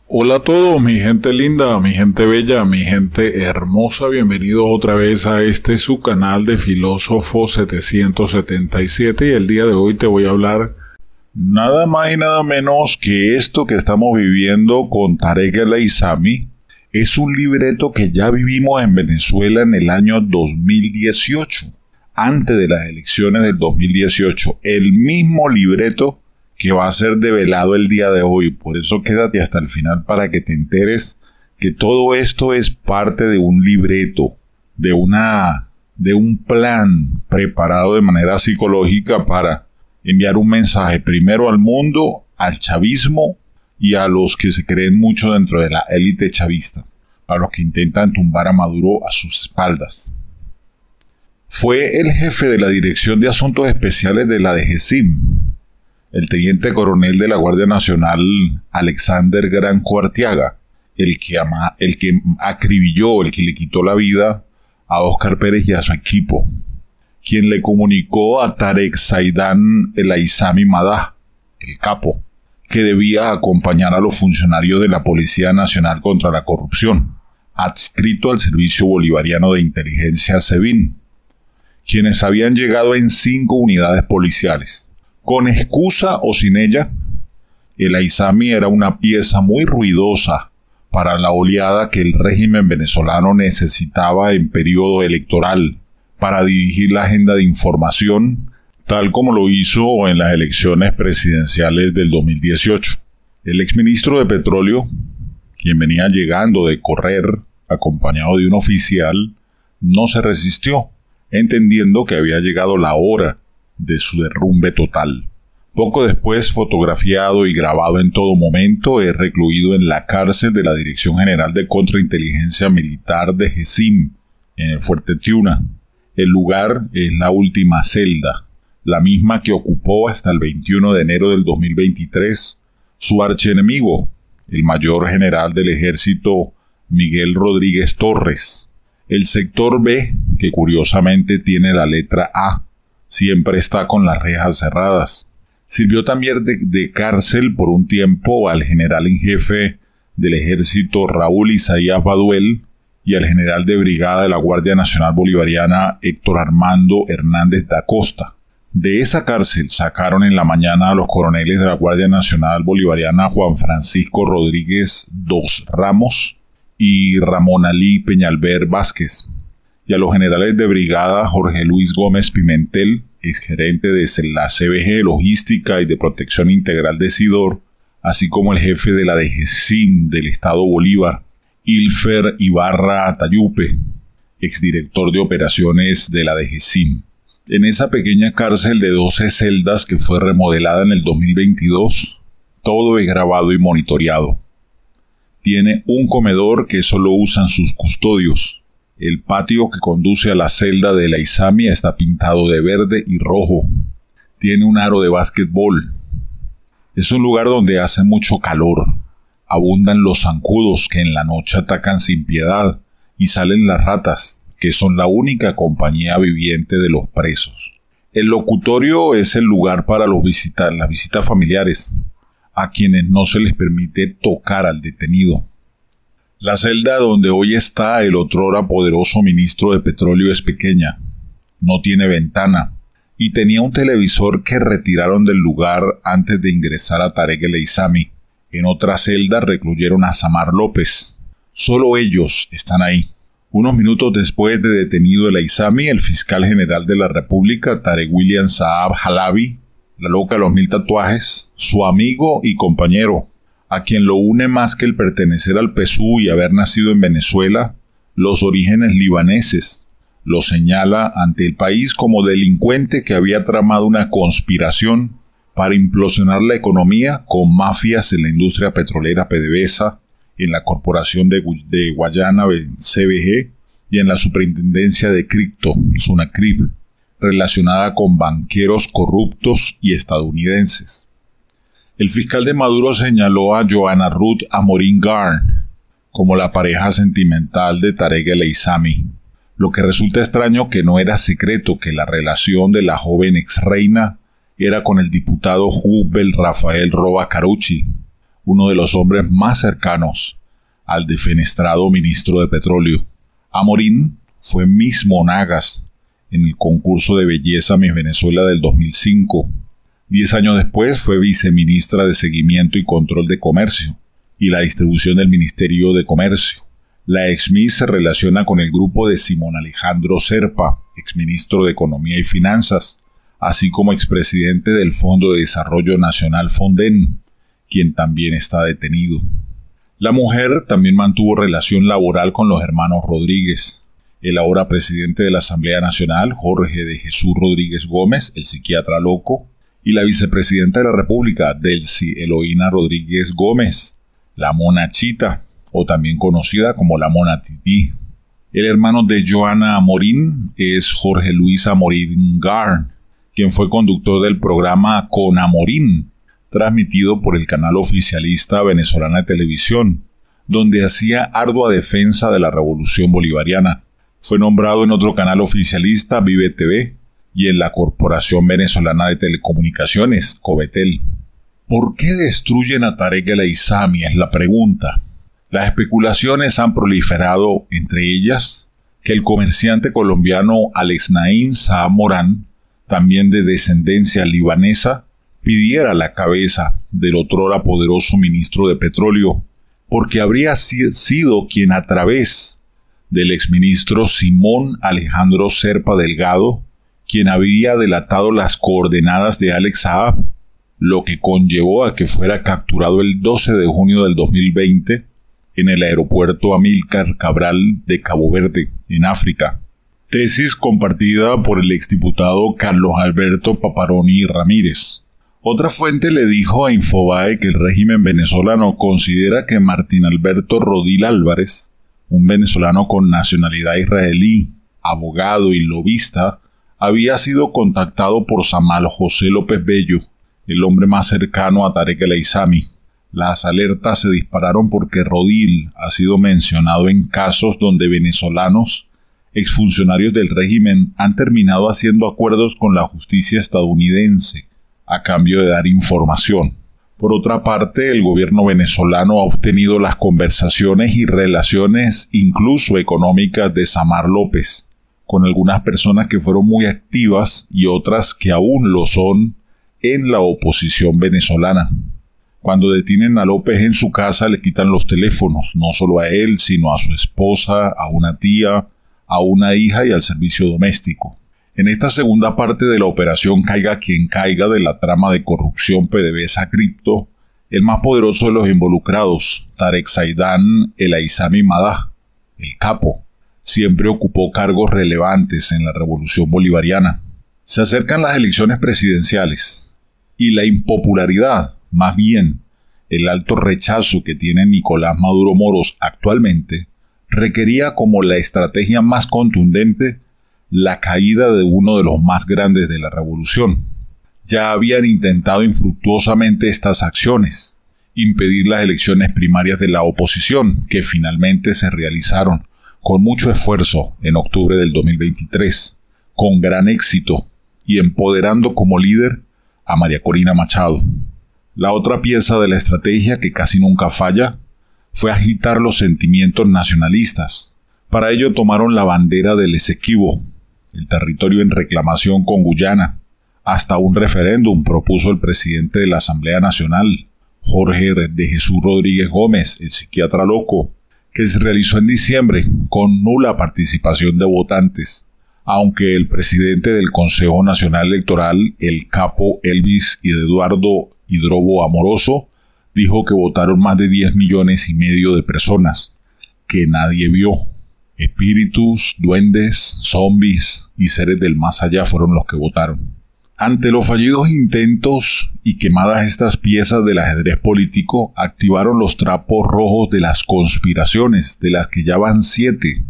Hola a todos, mi gente linda, mi gente bella, mi gente hermosa, bienvenidos otra vez a su canal de Filósofo 777 y el día de hoy te voy a hablar nada más y nada menos que esto que estamos viviendo con Tarek El Aissami. Es un libreto que ya vivimos en Venezuela en el año 2018, antes de las elecciones del 2018, el mismo libreto que va a ser develado el día de hoy. Por eso quédate hasta el final para que te enteres que todo esto es parte de un libreto, de un plan preparado de manera psicológica para enviar un mensaje primero al mundo, al chavismo y a los que se creen mucho dentro de la élite chavista, a los que intentan tumbar a Maduro a sus espaldas. Fue el jefe de la Dirección de Asuntos Especiales de la DGCIM, el teniente coronel de la Guardia Nacional Alexander Granco Arteaga, el que acribilló, el que le quitó la vida a Óscar Pérez y a su equipo, quien le comunicó a Tarek Zaidan El Aissami Madá, el capo, que debía acompañar a los funcionarios de la Policía Nacional contra la Corrupción, adscrito al Servicio Bolivariano de Inteligencia SEBIN, quienes habían llegado en 5 unidades policiales. Con excusa o sin ella, el Aissami era una pieza muy ruidosa para la oleada que el régimen venezolano necesitaba en periodo electoral para dirigir la agenda de información, tal como lo hizo en las elecciones presidenciales del 2018. El exministro de Petróleo, quien venía llegando de correr acompañado de un oficial, no se resistió, entendiendo que había llegado la hora de su derrumbe total. Poco después, fotografiado y grabado en todo momento, es recluido en la cárcel de la Dirección General de Contrainteligencia Militar de GECIM, en el Fuerte Tiuna. El lugar es la última celda, la misma que ocupó hasta el 21 de enero del 2023 su archienemigo, el mayor general del ejército Miguel Rodríguez Torres. El sector B, que curiosamente tiene la letra A, siempre está con las rejas cerradas. Sirvió también de cárcel por un tiempo al general en jefe del ejército Raúl Isaías Baduel y al general de brigada de la Guardia Nacional Bolivariana Héctor Armando Hernández da Costa. De esa cárcel sacaron en la mañana a los coroneles de la Guardia Nacional Bolivariana Juan Francisco Rodríguez Dos Ramos y Ramón Alí Peñalver Vázquez, y a los generales de brigada Jorge Luis Gómez Pimentel, exgerente de la CBG Logística y de Protección Integral de Sidor, así como el jefe de la DGCIM del Estado Bolívar, Ilfer Ibarra Atayupe, exdirector de operaciones de la DGCIM. En esa pequeña cárcel de 12 celdas que fue remodelada en el 2022, todo es grabado y monitoreado. Tiene un comedor que solo usan sus custodios. El patio que conduce a la celda de El Aissami está pintado de verde y rojo. Tiene un aro de básquetbol. Es un lugar donde hace mucho calor. Abundan los zancudos que en la noche atacan sin piedad y salen las ratas, que son la única compañía viviente de los presos. El locutorio es el lugar para las visitas familiares, a quienes no se les permite tocar al detenido. La celda donde hoy está el otrora poderoso ministro de Petróleo es pequeña, no tiene ventana y tenía un televisor que retiraron del lugar antes de ingresar a Tarek El Aissami. En otra celda recluyeron a Samar López. Solo ellos están ahí. Unos minutos después de detenido El Aissami, el fiscal general de la República, Tarek William Saab Halabi, la loca de los 1000 tatuajes, su amigo y compañero, a quien lo une más que el pertenecer al PSUV y haber nacido en Venezuela, los orígenes libaneses, lo señala ante el país como delincuente que había tramado una conspiración para implosionar la economía con mafias en la industria petrolera PDVSA, en la Corporación de Guayana CBG y en la Superintendencia de Cripto, SUNACRIP, relacionada con banqueros corruptos y estadounidenses. El fiscal de Maduro señaló a Johanna Ruth Amorim Garn como la pareja sentimental de Tarek El Aissami, lo que resulta extraño que no era secreto que la relación de la joven ex reina era con el diputado Jubel Rafael Roa Carucci, uno de los hombres más cercanos al defenestrado ministro de Petróleo. Amorín fue Miss Monagas en el concurso de belleza Miss Venezuela del 2005. 10 años después fue viceministra de Seguimiento y Control de Comercio y la Distribución del Ministerio de Comercio. La ex-Miss se relaciona con el grupo de Simón Alejandro Serpa, exministro de Economía y Finanzas, así como expresidente del Fondo de Desarrollo Nacional Fonden, quien también está detenido. La mujer también mantuvo relación laboral con los hermanos Rodríguez. El ahora presidente de la Asamblea Nacional, Jorge de Jesús Rodríguez Gómez, el psiquiatra loco, y la vicepresidenta de la República, Delcy Eloína Rodríguez Gómez, la Mona Chita, o también conocida como la Mona Tití. El hermano de Joana Amorín es Jorge Luis Amorín Garn, quien fue conductor del programa Con Amorín, transmitido por el canal oficialista Venezolana de Televisión, donde hacía ardua defensa de la revolución bolivariana. Fue nombrado en otro canal oficialista, Vive TV, y en la Corporación Venezolana de Telecomunicaciones, Covetel. ¿Por qué destruyen a Tarek El Aissami? Es la pregunta. Las especulaciones han proliferado, entre ellas, que el comerciante colombiano Alex Naín Saab Morán, también de descendencia libanesa, pidiera la cabeza del otrora poderoso ministro de Petróleo, porque habría sido quien a través del exministro Simón Alejandro Serpa Delgado, quien había delatado las coordenadas de Alex Saab, lo que conllevó a que fuera capturado el 12 de junio del 2020 en el aeropuerto Amílcar Cabral de Cabo Verde, en África. Tesis compartida por el exdiputado Carlos Alberto Paparoni Ramírez. Otra fuente le dijo a Infobae que el régimen venezolano considera que Martín Alberto Rodil Álvarez, un venezolano con nacionalidad israelí, abogado y lobista, había sido contactado por Samal José López Bello, el hombre más cercano a Tarek El Aissami. Las alertas se dispararon porque Rodil ha sido mencionado en casos donde venezolanos, exfuncionarios del régimen, han terminado haciendo acuerdos con la justicia estadounidense a cambio de dar información. Por otra parte, el gobierno venezolano ha obtenido las conversaciones y relaciones, incluso económicas, de Samar López, con algunas personas que fueron muy activas y otras que aún lo son en la oposición venezolana. Cuando detienen a López en su casa le quitan los teléfonos, no solo a él, sino a su esposa, a una tía, a una hija y al servicio doméstico. En esta segunda parte de la operación Caiga quien caiga de la trama de corrupción PDVSA Cripto, el más poderoso de los involucrados, Tarek Zaidán El Aissami Madá, el capo, siempre ocupó cargos relevantes en la revolución bolivariana. Se acercan las elecciones presidenciales y la impopularidad, más bien el alto rechazo que tiene Nicolás Maduro Moros actualmente, requería como la estrategia más contundente la caída de uno de los más grandes de la revolución. Ya habían intentado infructuosamente estas acciones, impedir las elecciones primarias de la oposición, que finalmente se realizaron con mucho esfuerzo en octubre del 2023, con gran éxito y empoderando como líder a María Corina Machado. La otra pieza de la estrategia, que casi nunca falla, fue agitar los sentimientos nacionalistas. Para ello tomaron la bandera del Esequibo, el territorio en reclamación con Guyana. Hasta un referéndum propuso el presidente de la Asamblea Nacional, Jorge de Jesús Rodríguez Gómez, el psiquiatra loco, que se realizó en diciembre con nula participación de votantes, aunque el presidente del Consejo Nacional Electoral, el capo Elvis y Eduardo Hidrobo Amoroso, dijo que votaron más de 10,5 millones de personas, que nadie vio. Espíritus, duendes, zombies y seres del más allá fueron los que votaron. Ante los fallidos intentos y quemadas estas piezas del ajedrez político, activaron los trapos rojos de las conspiraciones, de las que ya van 7,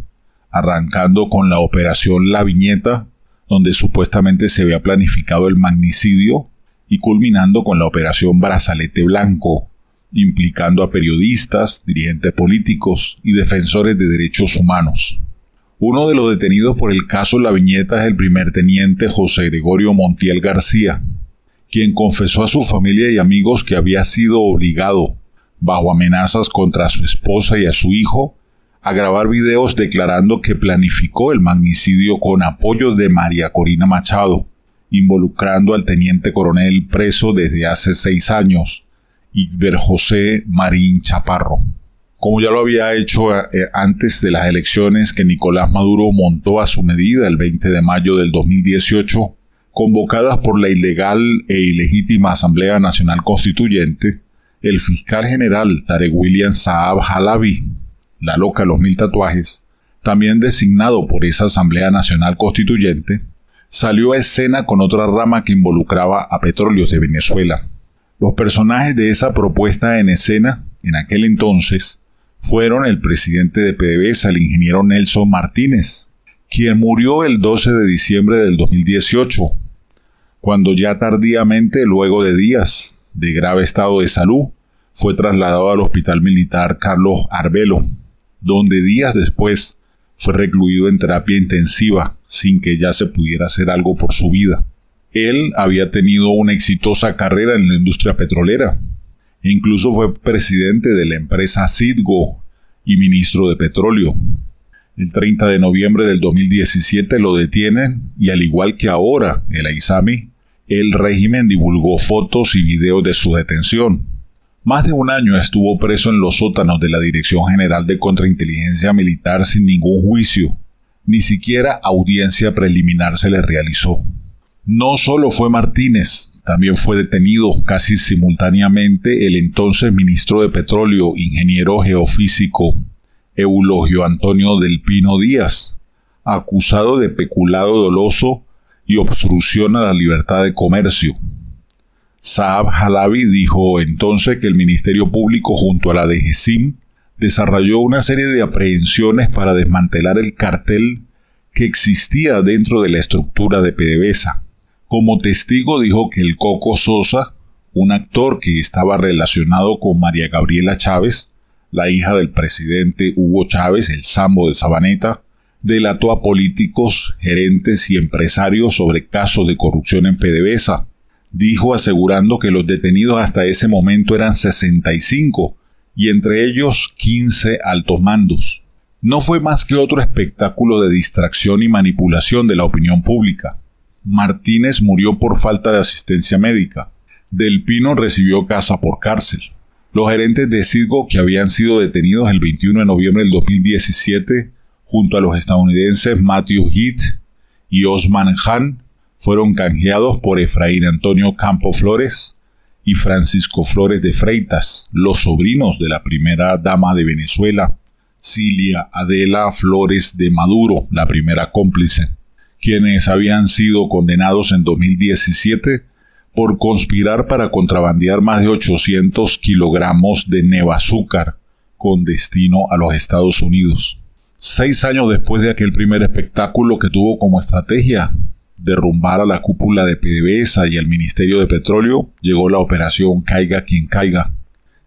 arrancando con la operación La Viñeta, donde supuestamente se había planificado el magnicidio, y culminando con la operación Brazalete Blanco, implicando a periodistas, dirigentes políticos y defensores de derechos humanos. Uno de los detenidos por el caso La Viñeta es el primer teniente José Gregorio Montiel García, quien confesó a su familia y amigos que había sido obligado bajo amenazas contra su esposa y a su hijo, a grabar videos declarando que planificó el magnicidio con apoyo de María Corina Machado, involucrando al teniente coronel preso desde hace 6 años, Iber José Marín Chaparro. Como ya lo había hecho antes de las elecciones que Nicolás Maduro montó a su medida el 20 de mayo del 2018, convocadas por la ilegal e ilegítima Asamblea Nacional Constituyente, el fiscal general Tarek William Saab Halabi, la loca de los 1000 tatuajes, también designado por esa Asamblea Nacional Constituyente, salió a escena con otra rama que involucraba a Petróleos de Venezuela. Los personajes de esa propuesta en escena, en aquel entonces, fueron el presidente de PDVSA, el ingeniero Nelson Martínez, quien murió el 12 de diciembre del 2018, cuando ya tardíamente, luego de días de grave estado de salud, fue trasladado al Hospital Militar Carlos Arbelo, donde días después fue recluido en terapia intensiva sin que ya se pudiera hacer algo por su vida. Él había tenido una exitosa carrera en la industria petrolera. Incluso fue presidente de la empresa Citgo y ministro de Petróleo. El 30 de noviembre del 2017 lo detienen y, al igual que ahora el Aizami, el régimen divulgó fotos y videos de su detención. Más de un año estuvo preso en los sótanos de la Dirección General de Contrainteligencia Militar sin ningún juicio. Ni siquiera audiencia preliminar se le realizó. No solo fue Martínez, también fue detenido casi simultáneamente el entonces ministro de Petróleo, ingeniero geofísico Eulogio Antonio del Pino Díaz, acusado de peculado doloso y obstrucción a la libertad de comercio. Saab Halabi dijo entonces que el Ministerio Público junto a la DGCIM desarrolló una serie de aprehensiones para desmantelar el cartel que existía dentro de la estructura de PDVSA. Como testigo dijo que el Coco Sosa, un actor que estaba relacionado con María Gabriela Chávez, la hija del presidente Hugo Chávez, el Sambo de Sabaneta, delató a políticos, gerentes y empresarios sobre casos de corrupción en PDVSA. Dijo asegurando que los detenidos hasta ese momento eran 65 y entre ellos 15 altos mandos. No fue más que otro espectáculo de distracción y manipulación de la opinión pública. Martínez murió por falta de asistencia médica. Del Pino recibió casa por cárcel. Los gerentes de Citgo, que habían sido detenidos el 21 de noviembre del 2017 junto a los estadounidenses Matthew Heath y Osman Khan, fueron canjeados por Efraín Antonio Campo Flores y Francisco Flores de Freitas, los sobrinos de la primera dama de Venezuela, Cilia Adela Flores de Maduro, la primera cómplice, quienes habían sido condenados en 2017 por conspirar para contrabandear más de 800 kilogramos de nevazúcar con destino a los Estados Unidos. 6 años después de aquel primer espectáculo que tuvo como estrategia derrumbar a la cúpula de PDVSA y al Ministerio de Petróleo, llegó la operación Caiga quien caiga,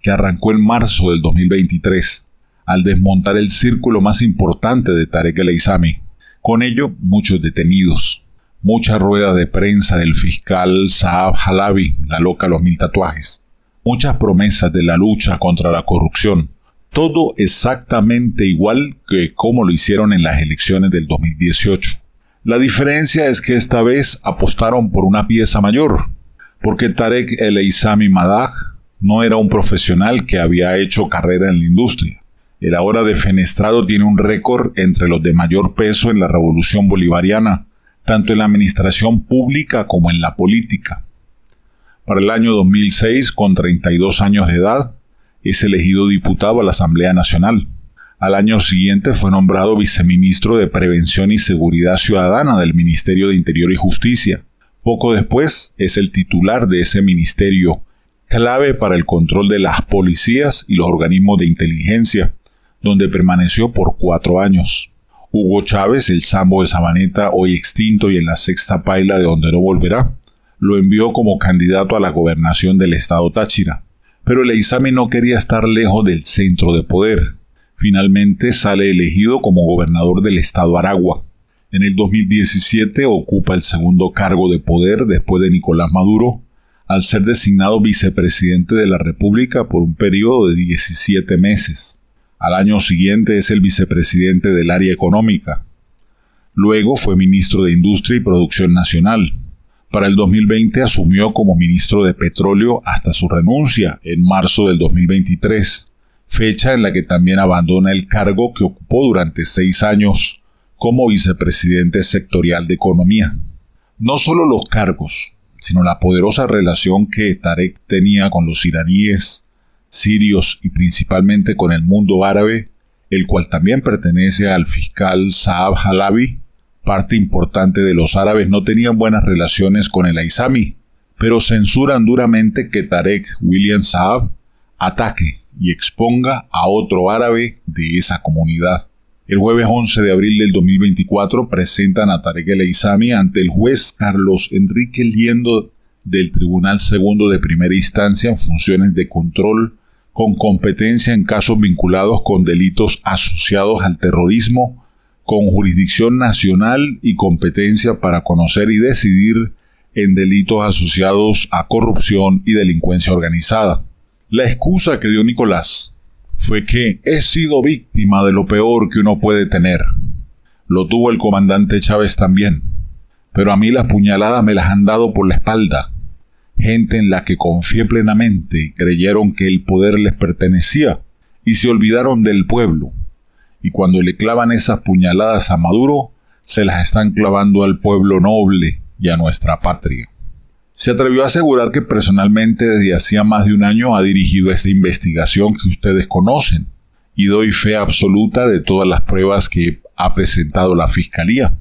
que arrancó en marzo del 2023, al desmontar el círculo más importante de Tarek El Aizami. Con ello, muchos detenidos, mucha rueda de prensa del fiscal Saab Halabi, la loca de los 1000 tatuajes, muchas promesas de la lucha contra la corrupción, todo exactamente igual que como lo hicieron en las elecciones del 2018. La diferencia es que esta vez apostaron por una pieza mayor, porque Tarek El Aizami Madag no era un profesional que había hecho carrera en la industria. El ahora defenestrado tiene un récord entre los de mayor peso en la revolución bolivariana, tanto en la administración pública como en la política. Para el año 2006, con 32 años de edad, es elegido diputado a la Asamblea Nacional. Al año siguiente fue nombrado viceministro de Prevención y Seguridad Ciudadana del Ministerio de Interior y Justicia. Poco después es el titular de ese ministerio, clave para el control de las policías y los organismos de inteligencia, donde permaneció por 4 años. Hugo Chávez, el Sambo de Sabaneta, hoy extinto y en la sexta paila de donde no volverá, lo envió como candidato a la gobernación del estado Táchira. Pero el Aizami no quería estar lejos del centro de poder. Finalmente sale elegido como gobernador del estado Aragua. En el 2017 ocupa el segundo cargo de poder después de Nicolás Maduro, al ser designado vicepresidente de la República por un periodo de 17 meses. Al año siguiente es el vicepresidente del área económica. Luego fue ministro de Industria y Producción Nacional. Para el 2020 asumió como ministro de Petróleo hasta su renuncia en marzo del 2023, fecha en la que también abandona el cargo que ocupó durante 6 años como vicepresidente sectorial de Economía. No solo los cargos, sino la poderosa relación que Tarek tenía con los iraníes, sirios y principalmente con el mundo árabe, el cual también pertenece al fiscal Saab Halabi. Parte importante de los árabes no tenían buenas relaciones con el Aizami, pero censuran duramente que Tarek William Saab ataque y exponga a otro árabe de esa comunidad. El jueves 11 de abril del 2024 presentan a Tarek el Aizami ante el juez Carlos Enrique Liendo del Tribunal Segundo de Primera Instancia en funciones de control con competencia en casos vinculados con delitos asociados al terrorismo, con jurisdicción nacional y competencia para conocer y decidir en delitos asociados a corrupción y delincuencia organizada. La excusa que dio Nicolás fue que he sido víctima de lo peor que uno puede tener. Lo tuvo el comandante Chávez también, pero a mí las puñaladas me las han dado por la espalda. Gente en la que confié plenamente y creyeron que el poder les pertenecía y se olvidaron del pueblo. Y cuando le clavan esas puñaladas a Maduro, se las están clavando al pueblo noble y a nuestra patria. Se atrevió a asegurar que personalmente desde hacía más de un año ha dirigido esta investigación que ustedes conocen, y doy fe absoluta de todas las pruebas que ha presentado la Fiscalía.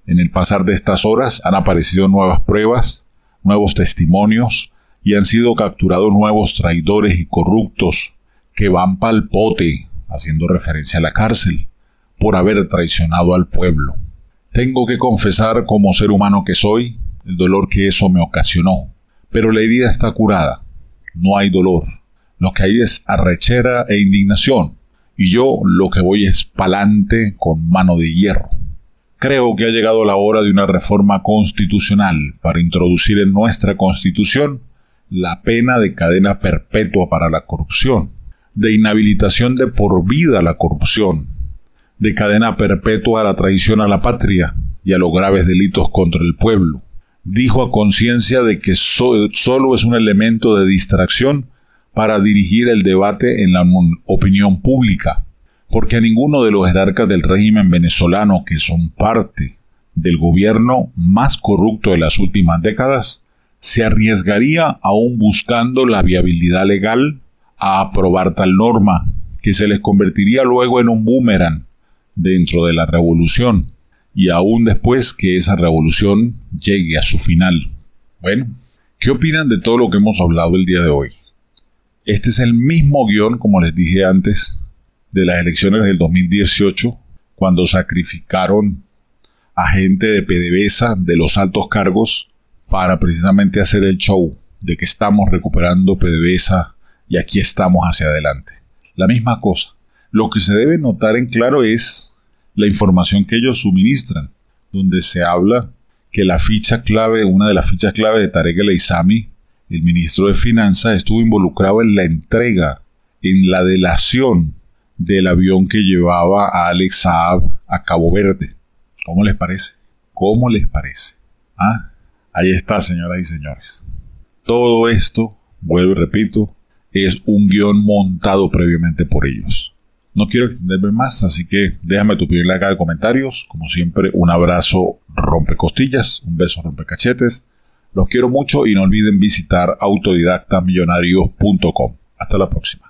En el pasar de estas horas han aparecido nuevas pruebas, nuevos testimonios, y han sido capturados nuevos traidores y corruptos que van pa'l pote, haciendo referencia a la cárcel, por haber traicionado al pueblo. Tengo que confesar como ser humano que soy, el dolor que eso me ocasionó, pero la herida está curada, no hay dolor, lo que hay es arrechera e indignación, y yo lo que voy es pa'lante con mano de hierro. Creo que ha llegado la hora de una reforma constitucional para introducir en nuestra Constitución la pena de cadena perpetua para la corrupción, de inhabilitación de por vida a la corrupción, de cadena perpetua a la traición a la patria y a los graves delitos contra el pueblo. Dijo a conciencia de que solo es un elemento de distracción para dirigir el debate en la opinión pública, porque a ninguno de los jerarcas del régimen venezolano que son parte del gobierno más corrupto de las últimas décadas se arriesgaría, aún buscando la viabilidad legal, a aprobar tal norma, que se les convertiría luego en un boomerang dentro de la revolución, y aún después que esa revolución llegue a su final. Bueno, ¿qué opinan de todo lo que hemos hablado el día de hoy? Este es el mismo guión, como les dije antes, de las elecciones del 2018, cuando sacrificaron a gente de PDVSA, de los altos cargos, para precisamente hacer el show de que estamos recuperando PDVSA y aquí estamos hacia adelante. La misma cosa. Lo que se debe notar en claro es la información que ellos suministran, donde se habla que la ficha clave, una de las fichas clave de Tarek el Aizami, el ministro de Finanzas, estuvo involucrado en la entrega, en la delación del avión que llevaba a Alex Saab a Cabo Verde. ¿Cómo les parece? ¿Cómo les parece? Ahí está, señoras y señores. Todo esto, vuelvo y repito, es un guión montado previamente por ellos. No quiero extenderme más, así que déjame tu opinión en la caja de comentarios. Como siempre, un abrazo rompecostillas, un beso rompecachetes. Los quiero mucho y no olviden visitar autodidactamillonarios.com. Hasta la próxima.